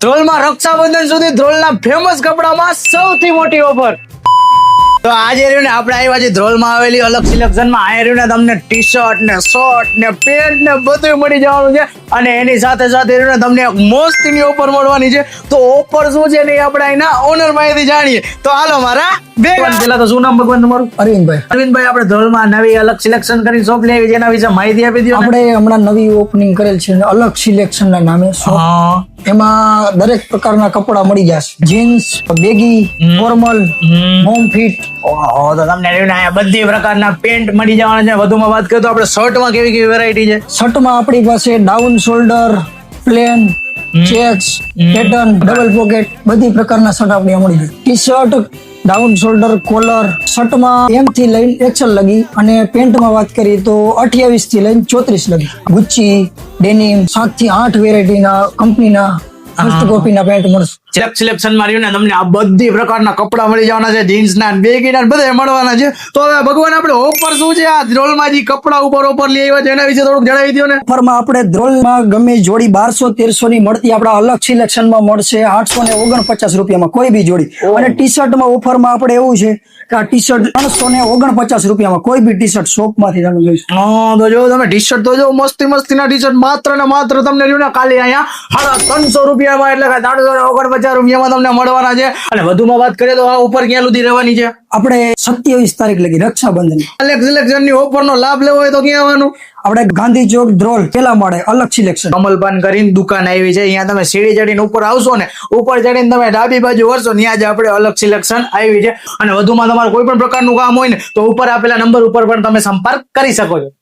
ધ્રોલમાં રક્ષાબંધન સુધી ધ્રોલના ફેમસ કપડામાં સૌથી મોટી ઓફર. તો આજે રહ્યું ને આપણે આવ્યા છીએ ધ્રોલમાં આવેલી અલગ સિલેક્શનમાં. આ રહ્યું ને તમને ટી શર્ટ ને શર્ટ ને પેન્ટ ને બધું મળી જવાનું છે અને એની સાથે સાથે રહ્યું ને તમને એક મસ્તીની ઓફર મળવાની છે. તો ઓફર શું છે ને એ આપણે એના ઓનર પાસેથી જાણીએ. તો હાલો મારા પેલા તો શું નામ ભગવાન તમારું? અરવિંદભાઈ. અરવિંદભાઈ, આપણે ધ્રોલમાં નવી અલગ સિલેક્શન કરી શોપ લેવી છે, એના વિશે માહિતી આપી દો. આપણે હમણાં નવી ઓપનિંગ કરેલ છે અલગ સિલેક્શન ના નામે shop. એમાં દરેક પ્રકારના કપડા મળી જશે. Jeans, baggy, formal, home fit. ઓહો, તો તમને રહ્યું ને અહીંયા બધી પ્રકારના પેન્ટ મળી જવાના છે. વધુમાં વાત કરીએ તો આપણે શર્ટમાં કેવી કેવી વેરાયટી છે? શર્ટમાં આપણી પાસે down shoulder, plain, checks, pattern, double pocket બધી પ્રકારના શર્ટ આપણે મળી જાય. T shirt, down shoulder, collar. શર્ટમાં M થી લઈને XL લગી અને પેન્ટમાં વાત કરીએ તો 28 થી લઈને 34 લગી. ગુચ્ચી, ડેનિમ 7 થી 8 વેરાયટીના કંપનીના ફર્સ્ટ કોપીના પેન્ટ મળશે. સિલેક્શનમાં રહ્યું ને તમને આ બધી પ્રકારના કપડા મળી જવાના છે. જીન્સ ના, બેગી ના બધા મળવાના છે. તો હવે ભગવાન આપણે ઓફર શું છે આ ધ્રોલમાં જે કપડા ઉપર ઓફર લઈ આવ્યા છે એના વિશે થોડુંક જણાવી દો ને. ઓફરમાં આપણે ધ્રોલમાં ગમે જોડી 1200-1300 ની મળતી આપણા અલગ સિલેક્શનમાં મળશે 849 રૂપિયામાં કોઈ બી જોડી. અને ટી શર્ટમાં ઓફરમાં આપણે એવું છે કે આ ટી શર્ટ 349 રૂપિયામાં કોઈ બી ટી શર્ટ શોપમાંથી તમે જોઈશો. હા, તો જો તમે ટી શર્ટ તો જો મસ્તીના ટી શર્ટ માત્ર ને માત્ર તમને રહ્યું ને ખાલી અહીંયા 350 રૂપિયામાં, એટલે કે 349 રૂપિયામાં તમને મળવાના છે. અને વધુમાં વાત કરીએ તો આ ઉપર ક્યાં સુધી રહેવાની છે? આપણે 27 તારીખ લગી રક્ષાબંધન. અલગ સિલેક્શન ની ઓફર નો લાભ લેવો હોય તો ક્યાં આવવાનું? આપણે ગાંધી ચોક ધ્રોલ પેલા માળે અલગ સિલેક્શન. કમલપાન કરીને દુકાન આવી છે. અહીંયા તમે સીડી ચડીને ઉપર આવશો ને, ઉપર ચડીને તમે ડાબી બાજુ વળશો, ત્યાં જ આપણે અલગ સિલેક્શન આવી છે. અને વધુમાં તમારે કોઈ પણ પ્રકારનું કામ હોય ને તો ઉપર આપેલા નંબર ઉપર પણ તમે સંપર્ક કરી શકો છો.